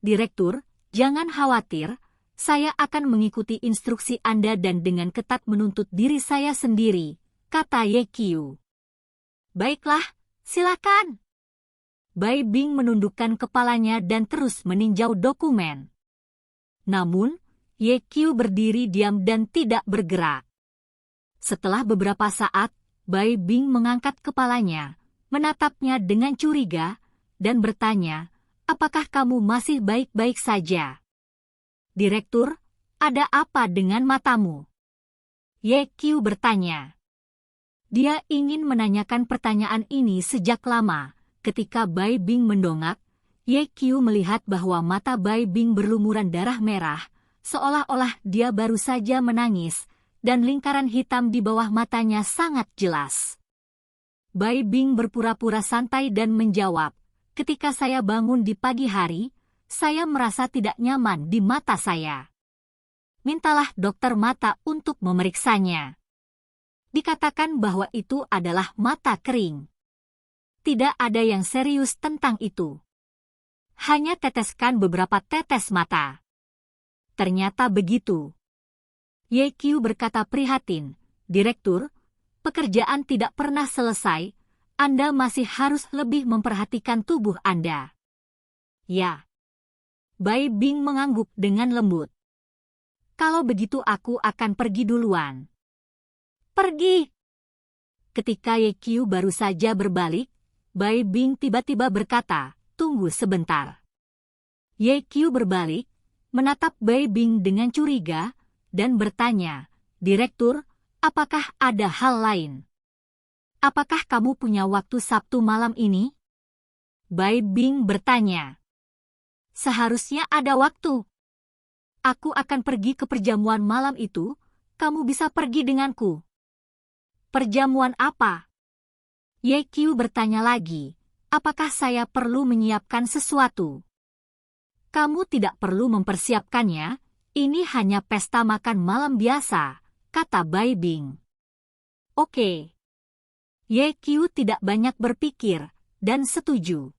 Direktur, jangan khawatir, saya akan mengikuti instruksi Anda dan dengan ketat menuntut diri saya sendiri, kata Ye Qiu. Baiklah, silakan. Bai Bing menundukkan kepalanya dan terus meninjau dokumen. Namun, Ye Qiu berdiri diam dan tidak bergerak. Setelah beberapa saat, Bai Bing mengangkat kepalanya, menatapnya dengan curiga, dan bertanya, apakah kamu masih baik-baik saja? Direktur, ada apa dengan matamu? Ye Qiu bertanya. Dia ingin menanyakan pertanyaan ini sejak lama. Ketika Bai Bing mendongak, Ye Qiu melihat bahwa mata Bai Bing berlumuran darah merah, seolah-olah dia baru saja menangis, dan lingkaran hitam di bawah matanya sangat jelas. Bai Bing berpura-pura santai dan menjawab, ketika saya bangun di pagi hari, saya merasa tidak nyaman di mata saya. Mintalah dokter mata untuk memeriksanya. Dikatakan bahwa itu adalah mata kering. Tidak ada yang serius tentang itu. Hanya teteskan beberapa tetes mata. Ternyata begitu. Ye Qiu berkata prihatin, Direktur, pekerjaan tidak pernah selesai, Anda masih harus lebih memperhatikan tubuh Anda. Ya. Bai Bing mengangguk dengan lembut. Kalau begitu aku akan pergi duluan. Pergi. Ketika Ye Qiu baru saja berbalik, Bai Bing tiba-tiba berkata, tunggu sebentar. Ye Qiu berbalik, menatap Bai Bing dengan curiga, dan bertanya, Direktur, apakah ada hal lain? Apakah kamu punya waktu Sabtu malam ini? Bai Bing bertanya. Seharusnya ada waktu. Aku akan pergi ke perjamuan malam itu, kamu bisa pergi denganku. Perjamuan apa? Ye Qiu bertanya lagi, apakah saya perlu menyiapkan sesuatu? Kamu tidak perlu mempersiapkannya, ini hanya pesta makan malam biasa, kata Bai Bing. Oke. Ye Qiu tidak banyak berpikir, dan setuju.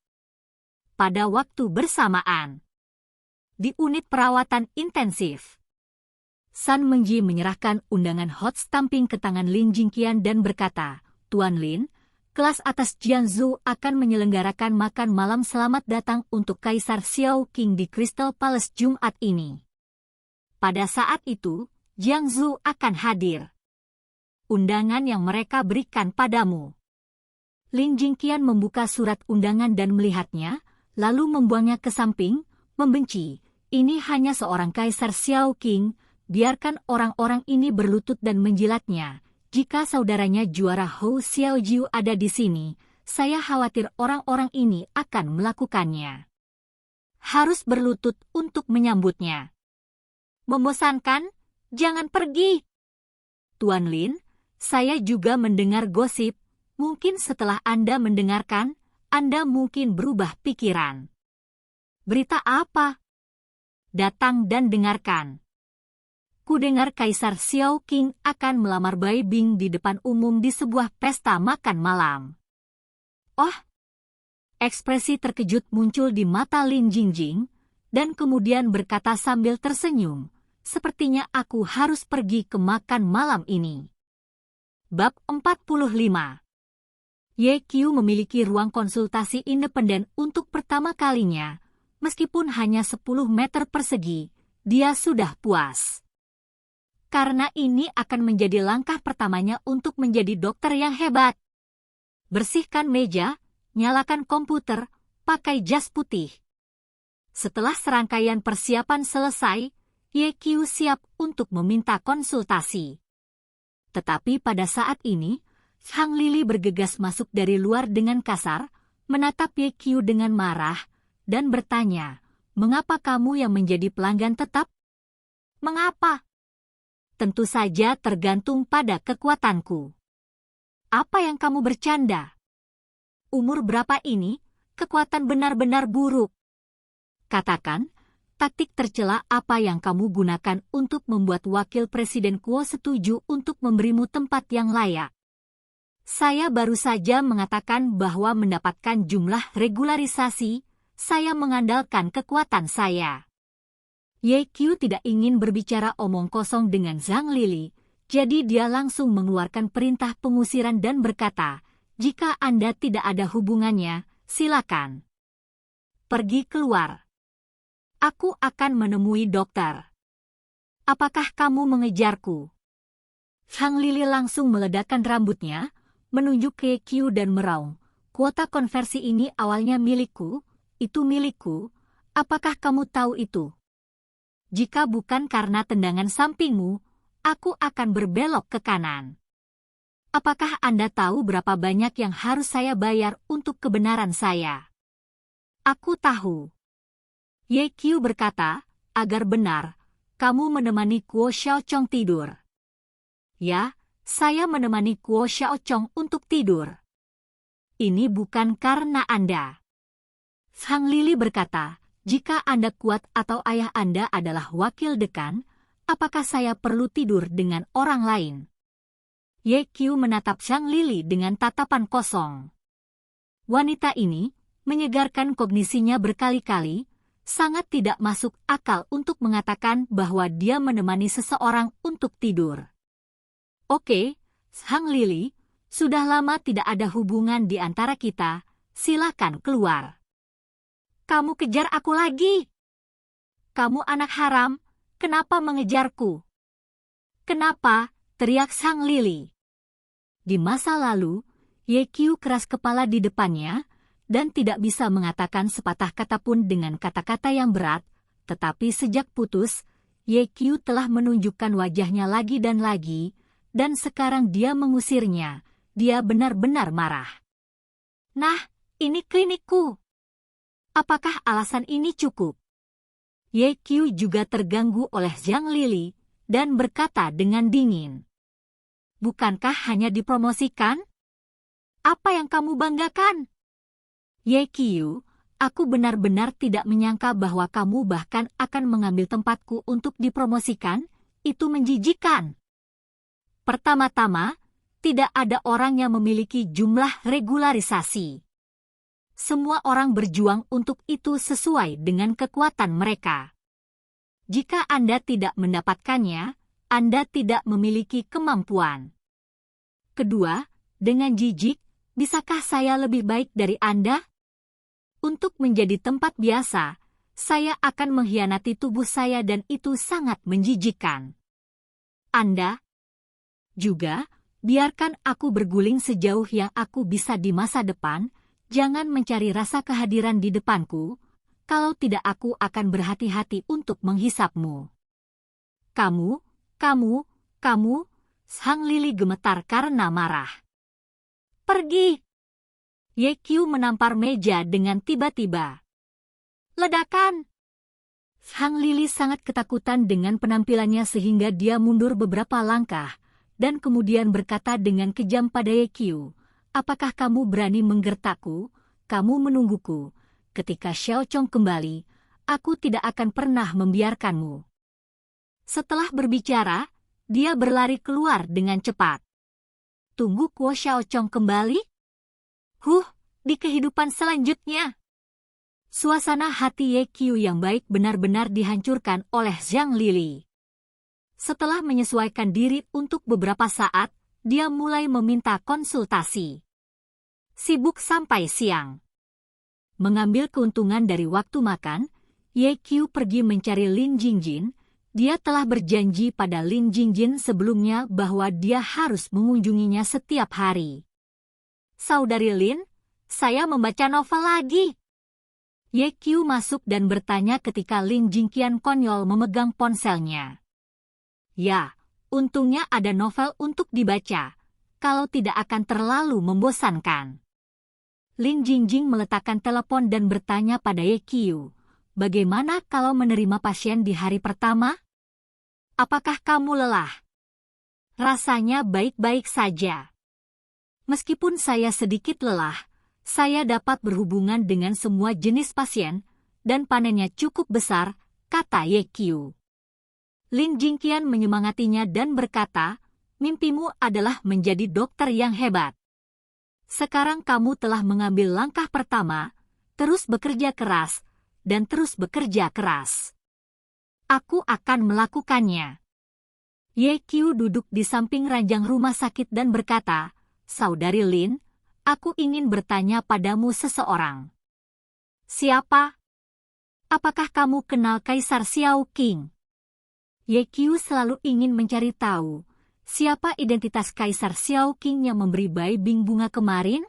Pada waktu bersamaan, di unit perawatan intensif, San Mengji menyerahkan undangan hot stamping ke tangan Lin Jingqian dan berkata, Tuan Lin, kelas atas Jiangsu akan menyelenggarakan makan malam selamat datang untuk Kaisar Xiao Qing di Crystal Palace Jumat ini. Pada saat itu, Jiangsu akan hadir. Undangan yang mereka berikan padamu. Lin Jingqian membuka surat undangan dan melihatnya, lalu membuangnya ke samping, membenci. Ini hanya seorang Kaisar Xiao Qing, biarkan orang-orang ini berlutut dan menjilatnya. Jika saudaranya juara Hou Xiaojiu ada di sini, saya khawatir orang-orang ini akan melakukannya. Harus berlutut untuk menyambutnya. Membosankan? Jangan pergi. Tuan Lin, saya juga mendengar gosip. Mungkin setelah Anda mendengarkan, Anda mungkin berubah pikiran. Berita apa? Datang dan dengarkan. Kudengar Kaisar Xiao Qing akan melamar Bai Bing di depan umum di sebuah pesta makan malam. Oh! Ekspresi terkejut muncul di mata Lin Jingjing, dan kemudian berkata sambil tersenyum, sepertinya aku harus pergi ke makan malam ini. Bab 45. Ye Qiu memiliki ruang konsultasi independen untuk pertama kalinya, meskipun hanya 10 meter persegi, dia sudah puas. Karena ini akan menjadi langkah pertamanya untuk menjadi dokter yang hebat. Bersihkan meja, nyalakan komputer, pakai jas putih. Setelah serangkaian persiapan selesai, Ye Qiu siap untuk meminta konsultasi. Tetapi pada saat ini, Zhang Lili bergegas masuk dari luar dengan kasar, menatap Ye Qiu dengan marah, dan bertanya, "Mengapa kamu yang menjadi pelanggan tetap?" "Mengapa?" "Tentu saja tergantung pada kekuatanku." "Apa yang kamu bercanda? Umur berapa ini, kekuatan benar-benar buruk. Katakan, taktik tercela apa yang kamu gunakan untuk membuat Wakil Presiden Kuo setuju untuk memberimu tempat yang layak." "Saya baru saja mengatakan bahwa mendapatkan jumlah regularisasi, saya mengandalkan kekuatan saya." Ye Qiu tidak ingin berbicara omong kosong dengan Zhang Lili, jadi dia langsung mengeluarkan perintah pengusiran dan berkata, "Jika Anda tidak ada hubungannya, silakan pergi keluar. Aku akan menemui dokter." "Apakah kamu mengejarku?" Zhang Lili langsung meledakkan rambutnya, menunjuk ke Ye Qiu dan meraung, "Kuota konversi ini awalnya milikku, itu milikku. Apakah kamu tahu itu? Jika bukan karena tendangan sampingmu, aku akan berbelok ke kanan. Apakah Anda tahu berapa banyak yang harus saya bayar untuk kebenaran saya?" "Aku tahu." Ye Qiu berkata, "Agar benar, kamu menemani Kuo Xiaochong tidur." "Ya, saya menemani Kuo Xiaochong untuk tidur." "Ini bukan karena Anda." Zhang Lili berkata, "Jika Anda kuat atau ayah Anda adalah wakil dekan, apakah saya perlu tidur dengan orang lain?" Ye Qiu menatap Zhang Lili dengan tatapan kosong. Wanita ini menyegarkan kognisinya berkali-kali, sangat tidak masuk akal untuk mengatakan bahwa dia menemani seseorang untuk tidur. "Oke, Zhang Lili, sudah lama tidak ada hubungan di antara kita, silakan keluar." "Kamu kejar aku lagi? Kamu anak haram, kenapa mengejarku?" "Kenapa?" teriak Zhang Lili. Di masa lalu, Ye Qiu keras kepala di depannya, dan tidak bisa mengatakan sepatah kata pun dengan kata-kata yang berat, tetapi sejak putus, Ye Qiu telah menunjukkan wajahnya lagi, dan sekarang dia mengusirnya. Dia benar-benar marah. "Nah, ini klinikku. Apakah alasan ini cukup?" Ye Qiu juga terganggu oleh Zhang Lili, dan berkata dengan dingin, "Bukankah hanya dipromosikan? Apa yang kamu banggakan?" "Ye Qiu, aku benar-benar tidak menyangka bahwa kamu bahkan akan mengambil tempatku untuk dipromosikan, itu menjijikan. Pertama-tama, tidak ada orang yang memiliki jumlah regularisasi. Semua orang berjuang untuk itu sesuai dengan kekuatan mereka. Jika Anda tidak mendapatkannya, Anda tidak memiliki kemampuan. Kedua, dengan jijik, bisakah saya lebih baik dari Anda? Untuk menjadi tempat biasa, saya akan mengkhianati tubuh saya dan itu sangat menjijikkan. Anda juga, biarkan aku berguling sejauh yang aku bisa di masa depan, jangan mencari rasa kehadiran di depanku, kalau tidak aku akan berhati-hati untuk menghisapmu." Kamu, Zhang Lili gemetar karena marah. "Pergi!" Ye Qiu menampar meja dengan tiba-tiba. "Ledakan!" Zhang Lili sangat ketakutan dengan penampilannya sehingga dia mundur beberapa langkah, dan kemudian berkata dengan kejam pada Ye Qiu, "Apakah kamu berani menggertakku? Kamu menungguku. Ketika Xiaochong kembali, aku tidak akan pernah membiarkanmu." Setelah berbicara, dia berlari keluar dengan cepat. "Tunggu Kuo Xiaochong kembali? Di kehidupan selanjutnya." Suasana hati Ye Qiu yang baik benar-benar dihancurkan oleh Zhang Lili. Setelah menyesuaikan diri untuk beberapa saat, dia mulai meminta konsultasi. Sibuk sampai siang. Mengambil keuntungan dari waktu makan, Ye Qiu pergi mencari Lin Jingjin. Dia telah berjanji pada Lin Jingjin sebelumnya bahwa dia harus mengunjunginya setiap hari. "Saudari Lin, saya membaca novel lagi." Ye Qiu masuk dan bertanya ketika Lin Jingqian konyol memegang ponselnya. Ya, untungnya ada novel untuk dibaca, kalau tidak akan terlalu membosankan. Lin Jingjing meletakkan telepon dan bertanya pada Ye Qiu, bagaimana kalau menerima pasien di hari pertama? Apakah kamu lelah? Rasanya baik-baik saja. Meskipun saya sedikit lelah, saya dapat berhubungan dengan semua jenis pasien, dan panennya cukup besar, kata Ye Qiu. Lin Jingqian menyemangatinya dan berkata, mimpimu adalah menjadi dokter yang hebat. Sekarang kamu telah mengambil langkah pertama, terus bekerja keras, dan terus bekerja keras. Aku akan melakukannya. Ye Qiu duduk di samping ranjang rumah sakit dan berkata, Saudari Lin, aku ingin bertanya padamu seseorang. Siapa? Apakah kamu kenal Kaisar Xiao Qing? Ye Qiu selalu ingin mencari tahu, siapa identitas Kaisar Xiao Qing yang memberi Bai Bing bunga kemarin?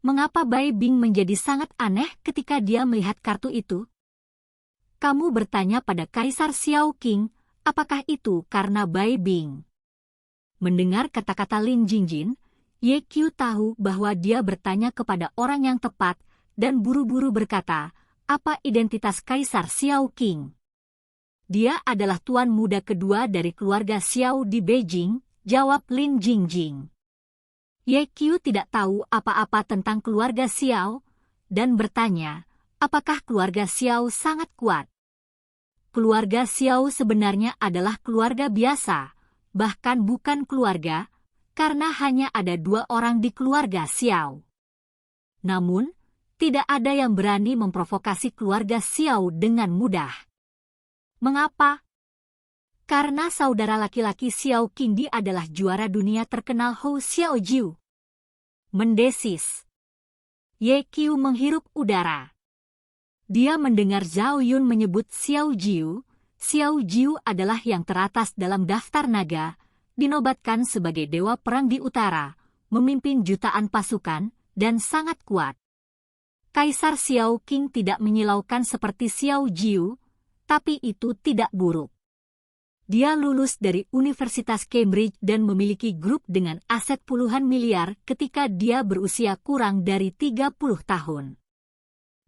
Mengapa Bai Bing menjadi sangat aneh ketika dia melihat kartu itu? Kamu bertanya pada Kaisar Xiao Qing, apakah itu karena Bai Bing? Mendengar kata-kata Lin Jingjing, Ye Qiu tahu bahwa dia bertanya kepada orang yang tepat dan buru-buru berkata, apa identitas Kaisar Xiao Qing? Dia adalah tuan muda kedua dari keluarga Xiao di Beijing, jawab Lin Jingjing. Ye Qiu tidak tahu apa-apa tentang keluarga Xiao, dan bertanya, apakah keluarga Xiao sangat kuat? Keluarga Xiao sebenarnya adalah keluarga biasa, bahkan bukan keluarga, karena hanya ada 2 orang di keluarga Xiao. Namun, tidak ada yang berani memprovokasi keluarga Xiao dengan mudah. Mengapa? Karena saudara laki-laki Xiao Qingdi adalah juara dunia terkenal Hou Xiaojiu. Mendesis. Ye Qiu menghirup udara. Dia mendengar Zhao Yun menyebut Xiao Jiu. Xiao Jiu adalah yang teratas dalam daftar naga, dinobatkan sebagai dewa perang di utara, memimpin jutaan pasukan, dan sangat kuat. Kaisar Xiao Qing tidak menyilaukan seperti Xiao Jiu, tapi itu tidak buruk. Dia lulus dari Universitas Cambridge dan memiliki grup dengan aset puluhan miliar ketika dia berusia kurang dari 30 tahun.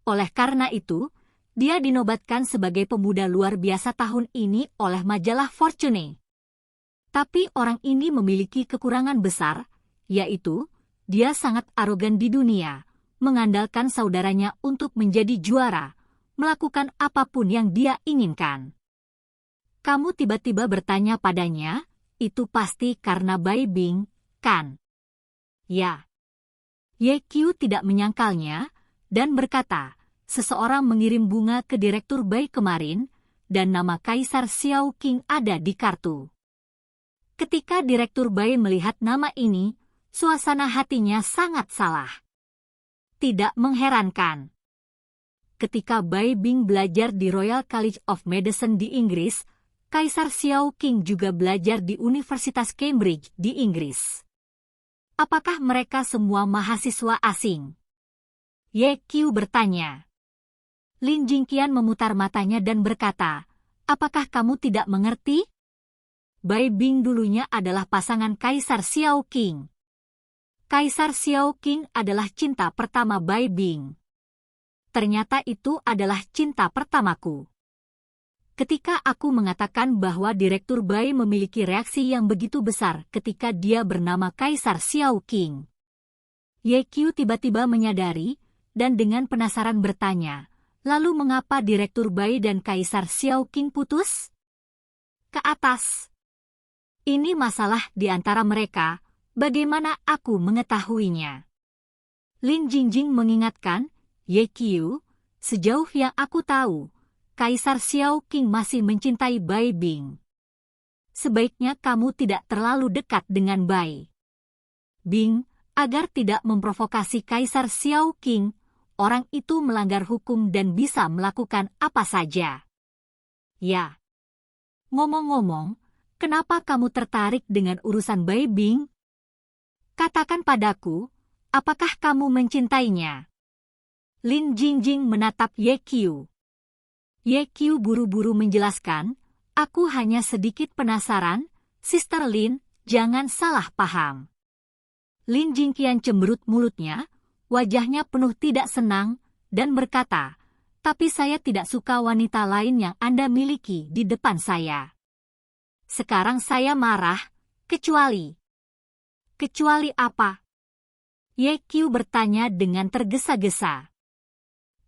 Oleh karena itu, dia dinobatkan sebagai pemuda luar biasa tahun ini oleh majalah Fortune. Tapi orang ini memiliki kekurangan besar, yaitu, dia sangat arogan di dunia, mengandalkan saudaranya untuk menjadi juara, melakukan apapun yang dia inginkan. Kamu tiba-tiba bertanya padanya, itu pasti karena Bai Bing, kan? Ya. Ye Qiu tidak menyangkalnya, dan berkata, seseorang mengirim bunga ke Direktur Bai kemarin, dan nama Kaisar Xiao Qing ada di kartu. Ketika Direktur Bai melihat nama ini, suasana hatinya sangat salah. Tidak mengherankan. Ketika Bai Bing belajar di Royal College of Medicine di Inggris, Kaisar Xiao Qing juga belajar di Universitas Cambridge di Inggris. Apakah mereka semua mahasiswa asing? Ye Qiu bertanya. Lin Jingqian memutar matanya dan berkata, apakah kamu tidak mengerti? Bai Bing dulunya adalah pasangan Kaisar Xiao Qing. Kaisar Xiao Qing adalah cinta pertama Bai Bing. Ternyata itu adalah cinta pertamaku. Ketika aku mengatakan bahwa Direktur Bai memiliki reaksi yang begitu besar ketika dia bernama Kaisar Xiao Qing. Ye Qiu tiba-tiba menyadari, dan dengan penasaran bertanya, lalu mengapa Direktur Bai dan Kaisar Xiao Qing putus? Ke atas. Ini masalah di antara mereka, bagaimana aku mengetahuinya? Lin Jingjing mengingatkan, Ye Qiu, sejauh yang aku tahu, Kaisar Xiao Qing masih mencintai Bai Bing. Sebaiknya kamu tidak terlalu dekat dengan Bai Bing, agar tidak memprovokasi Kaisar Xiao Qing. Orang itu melanggar hukum dan bisa melakukan apa saja. Ya. Ngomong-ngomong, kenapa kamu tertarik dengan urusan Bai Bing? Katakan padaku, apakah kamu mencintainya? Lin Jingjing menatap Ye Qiu. Ye Qiu buru-buru menjelaskan, aku hanya sedikit penasaran, Sister Lin, jangan salah paham. Lin Jingqian cemberut mulutnya, wajahnya penuh tidak senang, dan berkata, tapi saya tidak suka wanita lain yang Anda miliki di depan saya. Sekarang saya marah, kecuali apa? Ye Qiu bertanya dengan tergesa-gesa.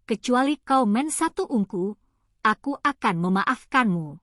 Kecuali kau men satu ungku, aku akan memaafkanmu.